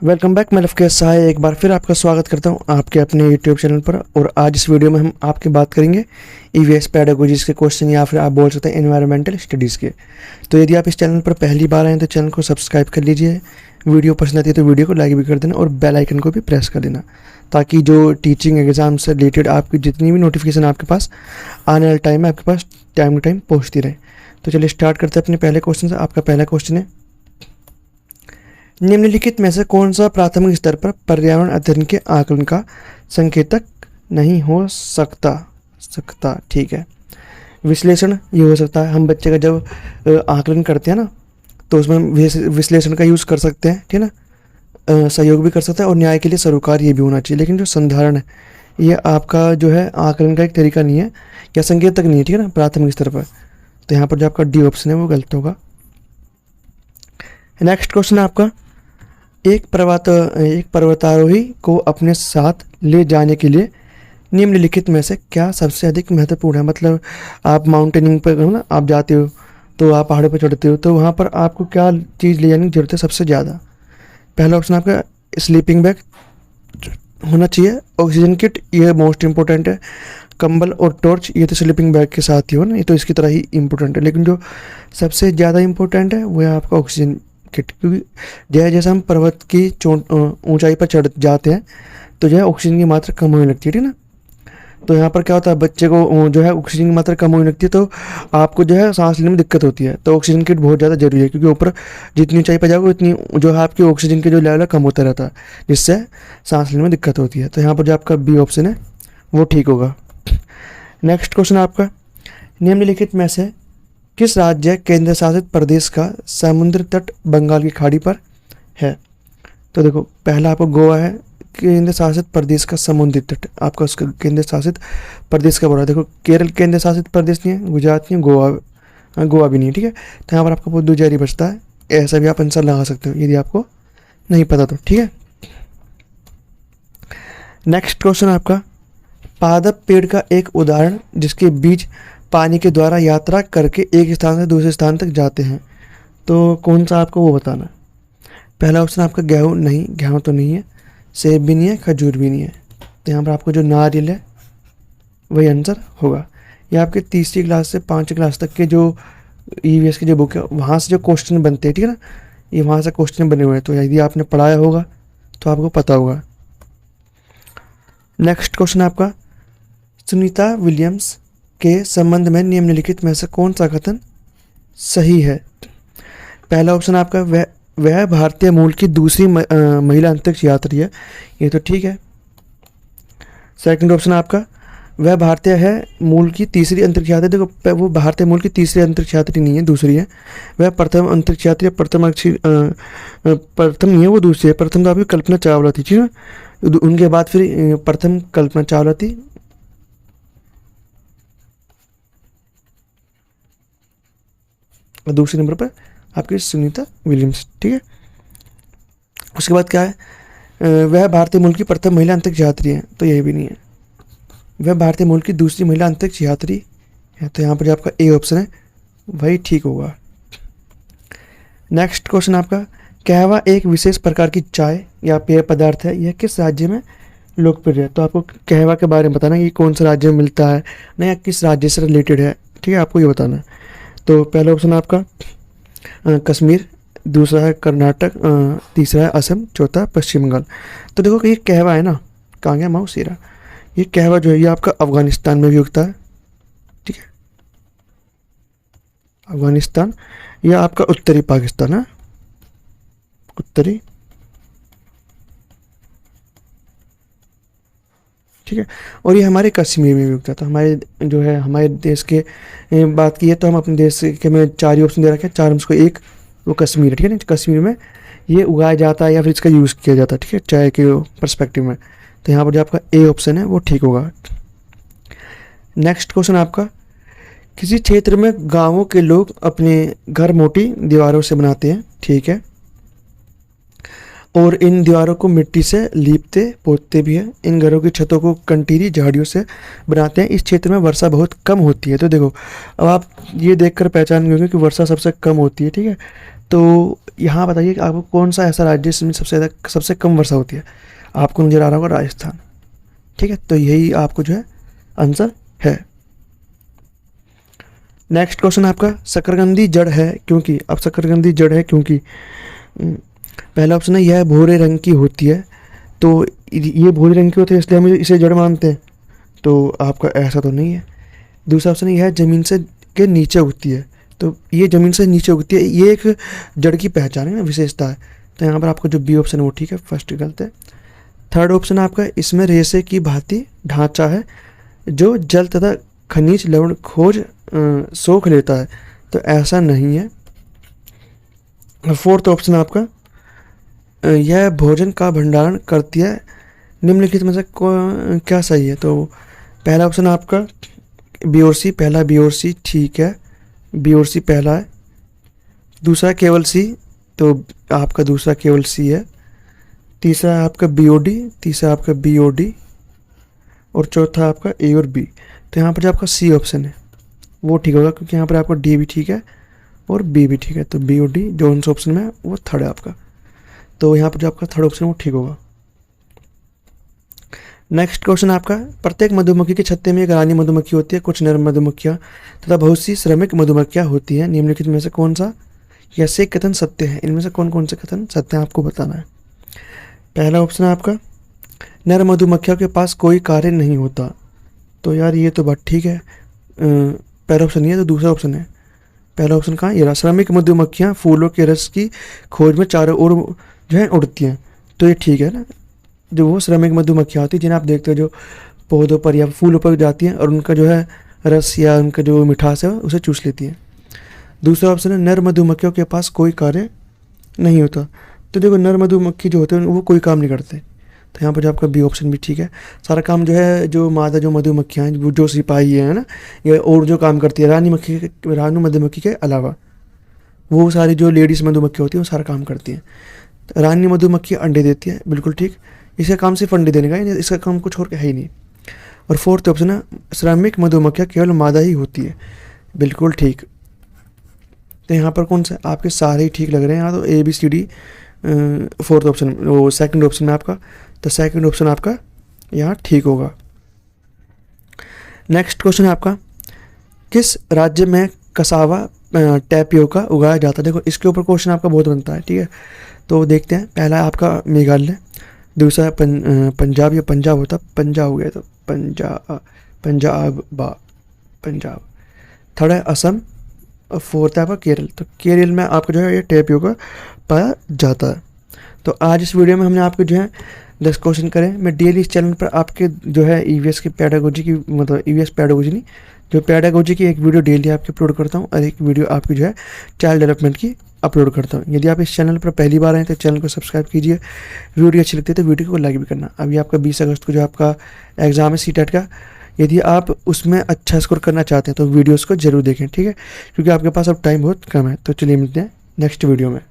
Welcome back. मैं लवकेश सहाय एक बार फिर आपका स्वागत करता हूं आपके अपने यूट्यूब चैनल पर। और आज इस वीडियो में हम आपकी बात करेंगे ईवीएस पेडागोजीज के क्वेश्चन या फिर आप बोल सकते हैं एनवायरमेंटल स्टडीज़ के। तो यदि आप इस चैनल पर पहली बार आए तो चैनल को सब्सक्राइब कर लीजिए। वीडियो पसंद आती है तो वीडियो को लाइक भी कर देना और बेल आइकन को भी प्रेस कर देना, ताकि जो टीचिंग एग्जाम से रिलेटेड आपकी जितनी भी नोटिफिकेशन आपके पास आने वाले टाइम में आपके पास टाइम टू टाइम पहुँचती रहे। तो चलिए स्टार्ट करते हैं अपने पहले क्वेश्चन से। आपका पहला क्वेश्चन है, निम्नलिखित में से कौन सा प्राथमिक स्तर पर पर्यावरण अध्ययन के आकलन का संकेतक नहीं हो सकता। ठीक है, विश्लेषण ये हो सकता है। हम बच्चे का जब आकलन करते हैं ना, तो उसमें विश्लेषण का यूज़ कर सकते हैं, ठीक है ना। सहयोग भी कर सकते हैं और न्याय के लिए सरोकार ये भी होना चाहिए। लेकिन जो संधारण है ये आपका जो है आकलन का एक तरीका नहीं है या संकेतक नहीं है, ठीक है ना, प्राथमिक स्तर पर। तो यहाँ पर जो आपका डी ऑप्शन है वो गलत होगा। नेक्स्ट क्वेश्चन है आपका, एक पर्वतारोही को अपने साथ ले जाने के लिए निम्नलिखित में से क्या सबसे अधिक महत्वपूर्ण है। मतलब आप माउंटेनिंग पर ना आप जाते हो, तो आप पहाड़ों पर चढ़ते हो, तो वहाँ पर आपको क्या चीज़ ले जाने की जरूरत है सबसे ज़्यादा। पहला ऑप्शन आपका स्लीपिंग बैग होना चाहिए, ऑक्सीजन किट ये मोस्ट इंपॉर्टेंट है, कंबल और टॉर्च ये तो स्लीपिंग बैग के साथ ही हो ना, ये तो इसकी तरह ही इम्पोर्टेंट है। लेकिन जो सबसे ज़्यादा इम्पोर्टेंट है वो है आपका ऑक्सीजन किट, क्योंकि जैसे हम पर्वत की ऊंचाई पर चढ़ जाते हैं तो जो है ऑक्सीजन की मात्रा कम होने लगती है, ठीक ना। तो यहाँ पर क्या होता है, बच्चे को जो है ऑक्सीजन की मात्रा कम होने लगती है तो आपको जो है सांस लेने में दिक्कत होती है। तो ऑक्सीजन किट बहुत ज़्यादा जरूरी है, क्योंकि ऊपर जितनी ऊंचाई पर जाओगे उतनी जो है आपकी ऑक्सीजन के जो लेवल है कम होता रहता है, जिससे सांस लेने में दिक्कत होती है। तो यहाँ पर जो आपका बी ऑप्शन है वो ठीक होगा। नेक्स्ट क्वेश्चन आपका, निम्नलिखित में से किस राज्य केंद्र शासित प्रदेश का समुद्र तट बंगाल की खाड़ी पर है। तो देखो, पहला आपको गोवा है केंद्र शासित प्रदेश का समुद्री तट, आपका उसका केंद्र शासित प्रदेश का बोला है। देखो, केरल केंद्र शासित प्रदेश नहीं है, गुजरात नहीं है, गोवा भी नहीं है, ठीक है। तो यहाँ पर आपको बहुत दूर बचता है, ऐसा भी आप आंसर लगा सकते हो यदि आपको नहीं पता तो, ठीक है। नेक्स्ट क्वेश्चन आपका, पादप पेड़ का एक उदाहरण जिसके बीज पानी के द्वारा यात्रा करके एक स्थान से दूसरे स्थान तक जाते हैं, तो कौन सा आपको वो बताना है। पहला ऑप्शन आपका गेहूँ, नहीं गेहूँ तो नहीं है, सेब भी नहीं है, खजूर भी नहीं है। तो यहाँ पर आपको जो नारियल है वही आंसर होगा। ये आपके तीसरी क्लास से 5वीं क्लास तक के जो ईवीएस की जो बुक है वहाँ से जो क्वेश्चन बनते हैं, ठीक है ना, ये वहाँ से क्वेश्चन बने हुए हैं। तो यदि आपने पढ़ाया होगा तो आपको पता होगा। नेक्स्ट क्वेश्चन आपका, सुनीता विलियम्स के संबंध में निम्नलिखित में से कौन सा कथन सही है। पहला ऑप्शन आपका वह भारतीय मूल की दूसरी महिला अंतरिक्ष यात्री है, ये तो ठीक है। सेकंड ऑप्शन आपका वह भारतीय है मूल की तीसरी अंतरिक्ष यात्री। देखो, वो भारतीय मूल की तीसरी अंतरिक्ष यात्री नहीं है, दूसरी है। वह प्रथम अंतरिक्ष यात्री, प्रथम नहीं है, वो दूसरी है। प्रथम तो आपकी कल्पना चावला थी, ठीक है। उनके बाद फिर प्रथम कल्पना चावला थी। और दूसरे नंबर पर आपकी सुनीता विलियम्स, ठीक है। उसके बाद क्या है, वह भारतीय मूल की प्रथम महिला अंतरिक्ष यात्री है, तो यही भी नहीं है। वह भारतीय मूल की दूसरी महिला अंतरिक्ष यात्री है, तो यहाँ पर जो आपका ए ऑप्शन है वही ठीक होगा। नेक्स्ट क्वेश्चन आपका, कहवा एक विशेष प्रकार की चाय या पेय पदार्थ है, यह किस राज्य में लोकप्रिय है। तो आपको कहवा के बारे में बताना ये कौन सा राज्य में मिलता है ना, या किस राज्य से रिलेटेड है, ठीक है, आपको ये बताना है। तो पहला ऑप्शन आपका कश्मीर, दूसरा है कर्नाटक, तीसरा है असम, चौथा पश्चिम बंगाल। तो देखो कि ये कहवा है ना, कहाँ गया माऊ सीरा, ये कहवा जो है ये आपका अफगानिस्तान में भी उगता है, ठीक है, अफगानिस्तान या आपका उत्तरी पाकिस्तान है, उत्तरी, ठीक है। और ये हमारे कश्मीर में भी उगता था। हमारे जो है हमारे देश के बात की है तो हम अपने देश के में 4 ही ऑप्शन दे रखे हैं, 4 उसको एक वो कश्मीर है, ठीक है ना। कश्मीर में ये उगाया जाता है या फिर इसका यूज़ किया जाता है, ठीक है, चाय के पर्सपेक्टिव में। तो यहाँ पर जो आपका ए ऑप्शन है वो ठीक होगा। नेक्स्ट क्वेश्चन आपका, किसी क्षेत्र में गाँवों के लोग अपने घर मोटी दीवारों से बनाते हैं, ठीक है, और इन दीवारों को मिट्टी से लीपते पोतते भी हैं। इन घरों की छतों को कंटीरी झाड़ियों से बनाते हैं। इस क्षेत्र में वर्षा बहुत कम होती है। तो देखो, अब आप ये देखकर पहचान गए कि वर्षा सबसे कम होती है, ठीक है। तो यहाँ बताइए कि आपको कौन सा ऐसा राज्य जिसमें सबसे कम वर्षा होती है। आपको नज़र आ रहा होगा राजस्थान। ठीक है, तो यही आपको जो है आंसर है। नेक्स्ट क्वेश्चन आपका, शकरकंदी जड़ है क्योंकि। अब शकरकंदी जड़ है क्योंकि पहला ऑप्शन है यह भूरे रंग की होती है, तो ये भूरे रंग की होती है इसलिए हम इसे जड़ मानते हैं, तो आपका ऐसा तो नहीं है। दूसरा ऑप्शन है यह ज़मीन से के नीचे उगती है, तो ये ज़मीन से नीचे उगती है, ये एक जड़ की पहचान है ना, विशेषता है। तो यहाँ पर आपका जो बी ऑप्शन है वो ठीक है, फर्स्ट गलत है। थर्ड ऑप्शन आपका, इसमें रेशे की भांति ढांचा है जो जल तथा खनिज लवण खोज सोख लेता है, तो ऐसा नहीं है। फोर्थ ऑप्शन आपका, यह भोजन का भंडारण करती है, निम्नलिखित में से क्या सही है। तो पहला ऑप्शन आपका बी और सी, पहला बी और सी ठीक है, बी और सी पहला है। दूसरा केवल सी, तो आपका दूसरा केवल सी है। तीसरा आपका बी ओ डी, तीसरा आपका बी ओ डी, और चौथा आपका ए और बी। तो यहाँ पर जो आपका सी ऑप्शन है वो ठीक होगा, क्योंकि यहाँ पर आपका डी भी ठीक है और बी भी ठीक है, तो बी और डी जो उन ऑप्शन में है वो थर्ड है आपका, तो यहाँ पर जो आपका थर्ड ऑप्शन है वो ठीक होगा। नेक्स्ट क्वेश्चन आपका, प्रत्येक मधुमक्खी के छत्ते में एक रानी मधुमक्खी होती है, कुछ नर मधुमक्खियाँ तथा बहुत सी श्रमिक मधुमक्खियाँ होती हैं, निम्नलिखित में से कौन सा या से कथन सत्य है। इनमें से कौन कौन से कथन सत्य हैं आपको बताना है। पहला ऑप्शन है आपका, नर मधुमक्खियों के पास कोई कार्य नहीं होता, तो यार ये तो बात ठीक है, पहला ऑप्शन नहीं है तो दूसरा ऑप्शन है। पहला ऑप्शन कहाँ, ये श्रमिक मधुमक्खियाँ फूलों के रस की खोज में चारों ओर जो है उड़ती हैं, तो ये ठीक है ना। जो वो श्रमिक मधुमक्खियाँ होती हैं जिन्हें आप देखते हो जो पौधों पर या फूलों पर जाती हैं और उनका जो है रस या उनका जो मिठास है उसे चूस लेती हैं। दूसरा ऑप्शन है, नर मधुमक्खियों के पास कोई कार्य नहीं होता, तो देखो नर मधुमक्खी जो होते हैं वो कोई काम नहीं करते, तो यहाँ पर जो आपका बी ऑप्शन भी ठीक है। सारा काम जो है जो मादा जो मधुमक्खियाँ हैं, जो सिपाही है ना, ये और जो काम करती है रानी मधुमक्खी के अलावा वो सारी जो लेडीज़ मधुमक्खी होती है वो सारा काम करती हैं। तो रानी मधुमक्खी अंडे देती है, बिल्कुल ठीक, इसका काम सिर्फ अंडे देने का ही, इसका काम कुछ और है ही नहीं। और फोर्थ ऑप्शन है, श्रमिक मधुमक्खियाँ केवल मादा ही होती है, बिल्कुल ठीक। तो यहाँ पर कौन सा, आपके सारे ही ठीक लग रहे हैं यहाँ, तो A B C D fourth option, वो सेकंड ऑप्शन में आपका, तो सेकंड ऑप्शन आपका यहाँ ठीक होगा। नेक्स्ट क्वेश्चन है आपका, किस राज्य में कसावा टैपियोका उगाया जाता है। देखो इसके ऊपर क्वेश्चन आपका बहुत बनता है, ठीक है, तो देखते हैं। पहला है आपका मेघालय, दूसरा है पंजाब, या पंजाब होता, पंजाब हो गया तो पंजाब। थर्ड है असम, और फोर्थ है आपका केरल, तो केरल में आपका जो है ये टैपियोका पाया जाता है। तो आज इस वीडियो में हमने आपको जो है 10 क्वेश्चन करें। मैं डेली इस चैनल पर आपके जो है ईवीएस की पेडागोजी की, मतलब ईवीएस पेडागोजी नहीं, जो पेडागोजी की एक वीडियो डेली आपकी अपलोड करता हूँ और एक वीडियो आपकी जो है चाइल्ड डेवलपमेंट की अपलोड करता हूँ। यदि आप इस चैनल पर पहली बार आए तो चैनल को सब्सक्राइब कीजिए, वीडियो अच्छी लगती है तो वीडियो को लाइक भी करना। अभी आपका 20 अगस्त को जो आपका एग्ज़ाम है सीटेट का, यदि आप उसमें अच्छा स्कोर करना चाहते हैं तो वीडियोज़ को जरूर देखें, ठीक है, क्योंकि आपके पास अब टाइम बहुत कम है। तो चलिए मिलते हैं नेक्स्ट वीडियो में।